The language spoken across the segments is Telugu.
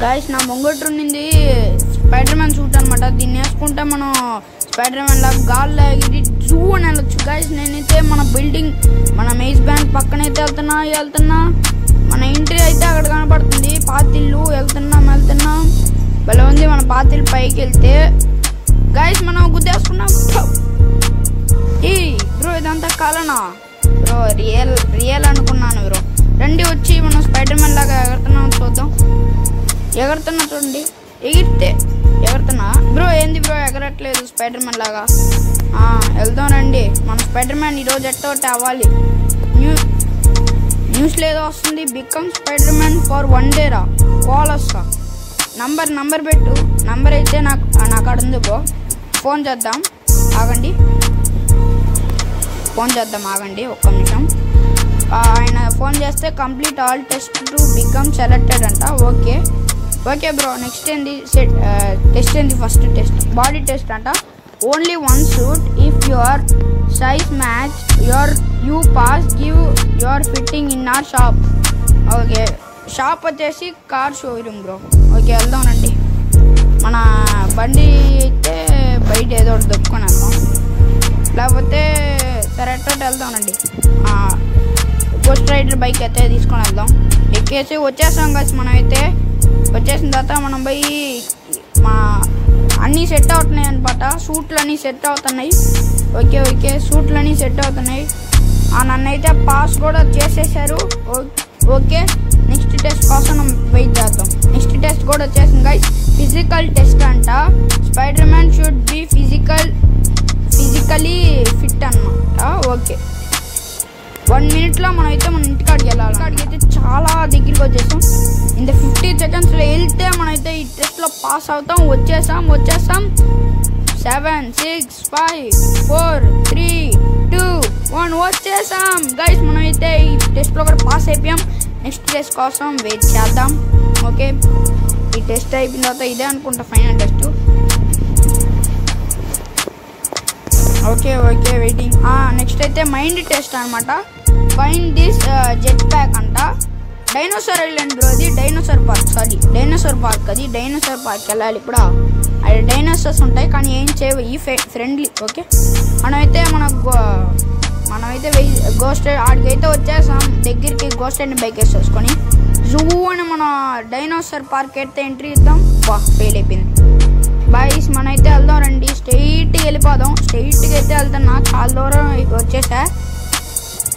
गाइस ना ముంగట్టు నింది స్పైడర్ మ్యాన్ సూట్ అన్నమాట. దీన్ని వేసుకుంటే మనం స్పైడర్ మ్యాన్ లాగా గాల్లో ఎగిరి జూ అని వెళ్ళొచ్చు. గాయస్ నేనైతే మన బిల్డింగ్ మన మేజ్ బ్యాంక్ పక్కనైతే వెళ్తున్నా మన ఎంట్రీ అయితే అక్కడ కనపడుతుంది. పాతిల్లు వెళ్తున్నాం భలే ఉంది. మన పాతిల్లు పైకి వెళ్తే గాయస్ మనం గుద్దేసుకున్నాం. ఈ బ్రో ఇదంతా కలనా బ్రో? రియల్ అనుకున్నాను బ్రో. రండి వచ్చి మనం స్పైడర్ మ్యాన్ లాగా ఎగురుతున్నాం చూద్దాం. ఎగురుతున్నా చూడండి. ఎగురుతున్నా బ్రో. ఏంది బ్రో ఎగరట్లేదు స్పైడర్ మ్యాన్ లాగా? వెళ్దాం రండి. మన స్పైడర్ మ్యాన్ ఈరోజు ఎట్టోటి అవ్వాలి. న్యూస్ లేదో వస్తుంది. Become spider man for 1 day రా. కాల్ వస్తా. నంబర్ పెట్టు. నంబర్ అయితే నాకు అక్కడ ఉంది బ్రో. ఫోన్ చేద్దాం ఆగండి. ఒక్క నిమిషం. ఆయన ఫోన్ చేస్తే complete all test to become selected అంట. Okay bro. నెక్స్ట్ ఏంది టెస్ట్ ఏంది? ఫస్ట్ టెస్ట్ బాడీ టెస్ట్ అంట. Only 1 suit if your size match you pass give your fitting in our shop. Okay shop వచ్చేసి కార్ షోరూమ్ బ్రో. ఓకే వెళ్దాం రండి. మన బండి అయితే బయట ఏదో ఒకటి దొక్కుని వెళ్దాం, లేకపోతే సరే ఎట్టోటి వెళ్దామండి. గోస్ట్ రైడర్ బైక్ అయితే తీసుకొని వెళ్దాం. ఎక్కేసి వచ్చేసాం కదా. మనం అయితే వచ్చేసిన తర్వాత మనం పోయి అన్నీ సెట్ అవుతున్నాయి అనమాట. సూట్లు అన్నీ సెట్ అవుతున్నాయి. ఓకే సూట్లు అన్నీ సెట్ అవుతున్నాయి. నన్ను అయితే పాస్ కూడా చేసేసారు. ఓకే నెక్స్ట్ టెస్ట్ కోసం వెయిట్ చేద్దాం. నెక్స్ట్ టెస్ట్ కూడా వచ్చేసింది గైస్. ఫిజికల్ టెస్ట్ అంట. Spider man should be physically fit అన్నమాట. ఓకే 1 minute మనం అయితే మన ఇంటికాడికి వెళ్ళాలి. అయితే చాలా దగ్గరికి వచ్చేసాం. ఇంత 50 seconds వెళ్తే మనమైతే ఈ టెస్ట్లో పాస్ అవుతాం. వచ్చేసాం 7 6 5 4 3 2 1 వచ్చేసాం గైస్. మనమైతే ఈ టెస్ట్లో కూడా పాస్ అయిపోయాం. నెక్స్ట్ టెస్ట్ కోసం వెయిట్ చేద్దాం. ఓకే ఈ టెస్ట్ అయిపోయిన తర్వాత ఇదే అనుకుంటా final test. Okay waiting. Next అయితే మైండ్ టెస్ట్ అనమాట. ఫైండ్ దిస్ జెట్ ప్యాక్ అంట. Dinosaur island bro. అది డైనోసార్ పార్క్ అది. డైనోసార్ పార్క్ వెళ్ళాలి ఇప్పుడు. అది డైనోసార్స్ ఉంటాయి కానీ ఏం చేయవు. ఈ ఫ్రెండ్లీ. ఓకే మనమైతే గోస్ట్ ఆడికైతే వచ్చేసాం దగ్గరికి. గోస్ట్ అండ్ బైక్ వేసేసుకొని జూ అని మన డైనోసార్ పార్క్ అయితే ఎంట్రీ ఇద్దాం. ఫెయిల్ అయిపోయింది బాయ్స్. మనమైతే వెళ్దాం రండి. స్ట్రైట్గా వెళ్ళిపోదాం. స్ట్రైట్గా అయితే వెళ్తున్నా. చాలా దూరం వచ్చేసా.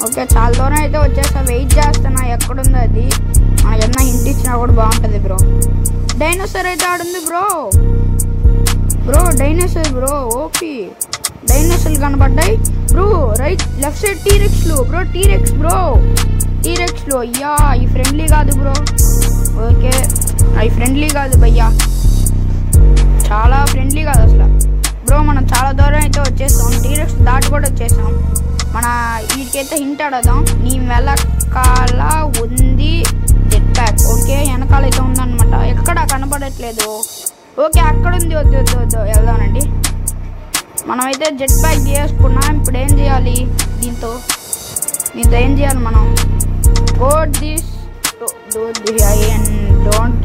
ఓకే చాలా దూరం అయితే వచ్చేసా. వెయిట్ చేస్తున్నా ఎక్కడుందో అది. మనకి ఏమన్నా హింట్ ఇచ్చినా కూడా బాగుంటుంది బ్రో. డైనోసార్ అయితే ఆడుంది బ్రో. Dinosaur bro. ఓపీ డైనోసార్లు కనబడ్డాయి బ్రో. లెఫ్ట్ సైడ్ టీరెక్స్లు బ్రో. టీరెక్స్లు అయ్యా ఈ ఫ్రెండ్లీ కాదు బ్రో. ఓకే అవి ఫ్రెండ్లీ కాదు భయ్యా. చాలా ఫ్రెండ్లీ కాదు అసలు బ్రో. మనం చాలా దూరం అయితే వచ్చేసాం. టీరెక్స్ దాటి కూడా వచ్చేసాం. మన వీటికైతే హింట్ అడదాం. నీ వెనకాల ఉంది జెట్ ప్యాక్. ఓకే వెనకాల అయితే ఉందన్నమాట. ఎక్కడ కనపడట్లేదు. ఓకే అక్కడ ఉంది. వద్దు వెళ్దామండి. మనమైతే జెట్ ప్యాక్ చేసుకున్నాం. ఇప్పుడు ఏం చేయాలి? దీంతో ఏం చేయాలి మనం? Don't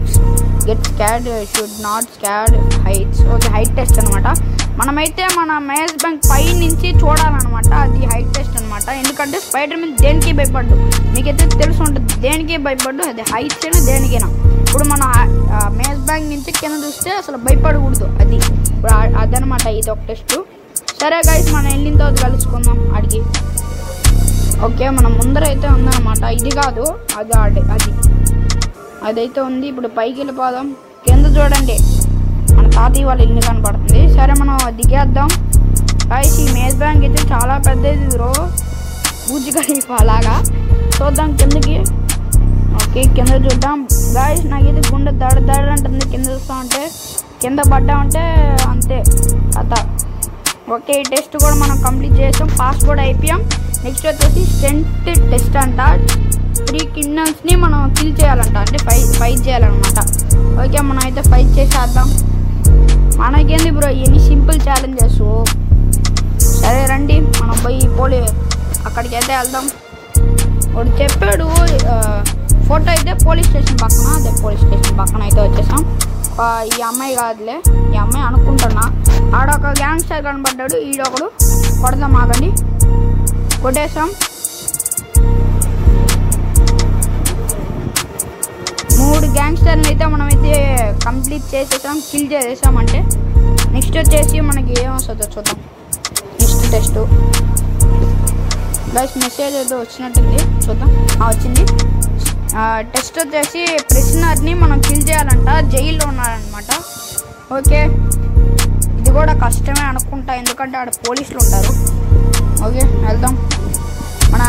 get scared, should not scared heights. Okay height test అనమాట. మనమైతే మన మేజ్ బ్యాంక్ పై నుంచి చూడాలన్నమాట. అది హైట్ టెస్ట్ అనమాట. ఎందుకంటే స్పైడర్ మ్యాన్ దేనికి భయపడ్డు మీకైతే తెలిసి ఉంటుంది. దేనికి భయపడ్డు అది హైట్స్ అయినా దేనికైనా. ఇప్పుడు మన మేజ్ బ్యాంక్ నుంచి కింద చూస్తే అసలు భయపడకూడదు. అది ఇప్పుడు అదనమాట. ఇది ఒక టెస్ట్. సరే గైస్ మనం వెళ్ళిన తర్వాత కలుసుకుందాం ఆడికి. ఓకే మనం ముందర అయితే ఉందన్నమాట. ఇది కాదు అదైతే ఉంది. ఇప్పుడు పైకి వెళ్ళిపోదాం. కింద చూడండి మన తాతయ్య వాళ్ళ ఇల్లు కనపడుతుంది. సరే మనం దిగేద్దాం గైస్. ఈ మేజ్ బ్యాంక్ అయితే చాలా పెద్దది బ్రో. బుర్జ్ ఖలీఫా లాగా. చూద్దాం కిందకి. ఓకే కింద చూద్దాం గైస్. నాకైతే గుండె దడ అంటుంది కింద చూస్తా ఉంటే. కింద పడ్డామంటే అంతే కథ. ఓకే ఈ టెస్ట్ కూడా మనం కంప్లీట్ చేసాం. పాస్ కూడా అయిపోయాం. నెక్స్ట్ వచ్చేసి స్టెంట్ టెస్ట్ అంట. 3 criminalsని మనం కిల్ చేయాలంట. అంటే ఫైట్ చేయాలన్నమాట. ఓకే మనం అయితే ఫైట్ చేసేద్దాం. మనకేంది బ్రో ఎన్ని సింపుల్ ఛాలెంజెస్. సరే రండి మనం పోయి అక్కడికి అయితే వెళ్దాం. వాడు చెప్పాడు ఫోటో అయితే పోలీస్ స్టేషన్ పక్కన, అదే పోలీస్ స్టేషన్ పక్కన అయితే వచ్చేసాం. ఈ అమ్మాయి కాదులే, ఈ అమ్మాయి అనుకుంటున్నా. ఆడొక గ్యాంగ్స్టర్ కనబడ్డాడు, ఈడొకడు కొడదాం ఆగండి. కొట్టేసాం. 3 గ్యాంగ్స్టర్ని అయితే మనమైతే కంప్లీట్ చేసేసాం, కిల్ చేసేసాం. అంటే నెక్స్ట్ వచ్చేసి మనకి ఏమొస్తుందో చూద్దాం. నెక్స్ట్ టెస్ట్ గైస్, మెసేజ్ ఏదో వచ్చినట్టుంది, చూద్దాం. వచ్చింది. టెస్ట్ వచ్చేసి ప్రిజనర్ని మనం కిల్ చేయాలంట, జైల్లో ఉన్నారనమాట. ఓకే, ఇది కూడా కష్టమే అనుకుంటా, ఎందుకంటే ఆడ పోలీసులు ఉంటారు. ఓకే, వెళ్దాం. మన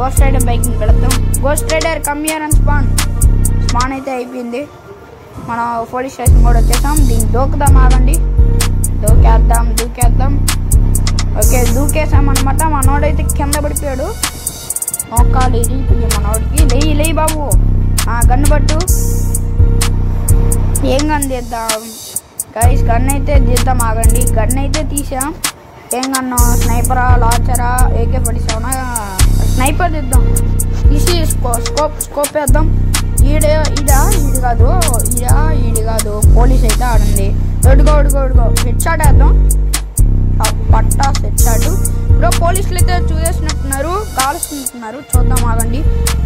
గోస్ట్ రైడర్ బైక్ని వెళదాం. Ghost rider come here and spawn అయితే అయిపోయింది. మన పోలీస్ స్టేషన్ కూడా వచ్చేసాం. దీన్ని దూకుదాం ఆగండి. దూకేద్దాం. ఓకే, దూకేసాం అనమాట. మనోడైతే కింద పడిపోయాడు. మోకాలు ఇరిగిపోయింది మనోడికి. లేయి బాబు, గన్ను పట్టు. ఏం గన్ తీద్దాం గైస్? గన్ అయితే తీద్దాం ఆగండి. గన్ అయితే తీసాం. ఏం గన్ను? స్నైపరా, లాచరా, AK-47? స్నైపర్ తీద్దాం. తీసి స్కోప్ వేద్దాం. ఈడు కాదు, పోలీస్ అయితే ఆడుంది. ఒడుగో హెడ్ షాట్ వేద్దాం. పట్టా హెడ్ షాట్. బ్రో పోలీసులు అయితే చూసేసినట్టున్నారు, కాలుస్తున్నారు. చూద్దాం ఆగండి.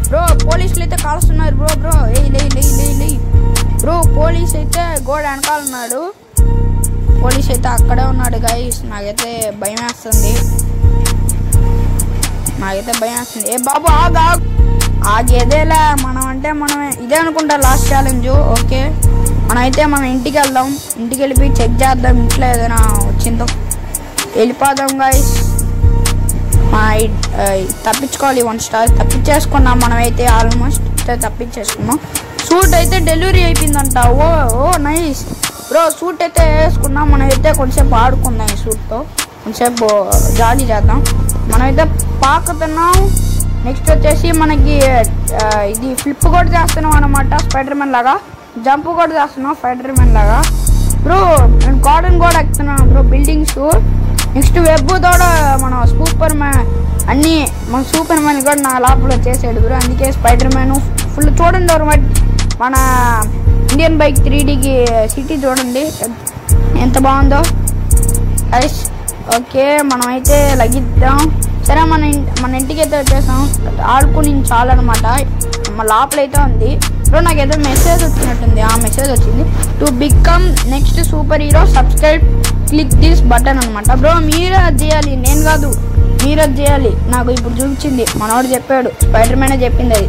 బ్రో పోలీసులు అయితే కాలుస్తున్నారు. బ్రో లే బ్రో. పోలీస్ అయితే గోడ వెనకాలన్నాడు. పోలీస్ అయితే అక్కడే ఉన్నాడు గైస్. నాకైతే భయం వేస్తుంది. ఏ బాబు ఆగేదేలా. మనమే ఇదే అనుకుంటా లాస్ట్ ఛాలెంజ్. ఓకే, మనమైతే మన ఇంటికి వెళ్దాం. ఇంటికి వెళ్ళిపోయి చెక్ చేద్దాం, ఇంట్లో ఏదైనా వచ్చిందో. వెళ్ళిపోదాం గైస్. తప్పించుకోవాలి. 1 స్టార్ తప్పించేసుకున్నాం. మనమైతే ఆల్మోస్ట్ తప్పించేసుకున్నాం. సూట్ అయితే డెలివరీ అయిపోయిందంట. ఓ నైస్ బ్రో. సూట్ అయితే వేసుకున్నాం. మనమైతే కొంచెంసేపు ఆడుకుందాం. ఈ సూట్తో కొంచెంసేపు జాలీ చేద్దాం. మనమైతే పాకుతున్నాం. నెక్స్ట్ వచ్చేసి మనకి ఇది ఫ్లిప్ కూడా చేస్తున్నాం అనమాట, స్పైడర్ మ్యాన్ లాగా. జంప్ కూడా చేస్తున్నాం స్పైడర్ మ్యాన్ లాగా. బ్రో నేను గార్డెన్ కూడా ఎక్కుతున్నాను బ్రో, బిల్డింగ్స్. నెక్స్ట్ వెబ్ కూడా మనం సూపర్ మ్యాన్ అన్నీ, మన సూపర్ మ్యాన్ కూడా నా లోపల చేసాడు బ్రో. అందుకే స్పైడర్ మ్యాన్ ఫుల్ చూడండి. మన ఇండియన్ బైక్ 3Dకి సిటీ చూడండి ఎంత బాగుందో గైస్. ఓకే, మనమైతే లగిద్దాం. సరే, మన ఇంటికి అయితే వచ్చేసాం. ఆడుకుని చాలా అనమాట. మా లోపల అయితే ఉంది బ్రో. నాకేదో మెసేజ్ వచ్చినట్టుంది. ఆ మెసేజ్ వచ్చింది, to become next super hero subscribe click this button అనమాట. బ్రో మీరే అది చేయాలి, నేను కాదు, మీరు అది చేయాలి. నాకు ఇప్పుడు చూపించింది, మనోడు చెప్పాడు, స్పైడర్ మ్యానే చెప్పింది. అది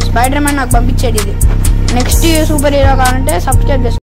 స్పైడర్ మ్యాన్ నాకు పంపించాడు. ఇది నెక్స్ట్ సూపర్ హీరో కావాలంటే సబ్స్క్రైబ్ చేసుకోండి.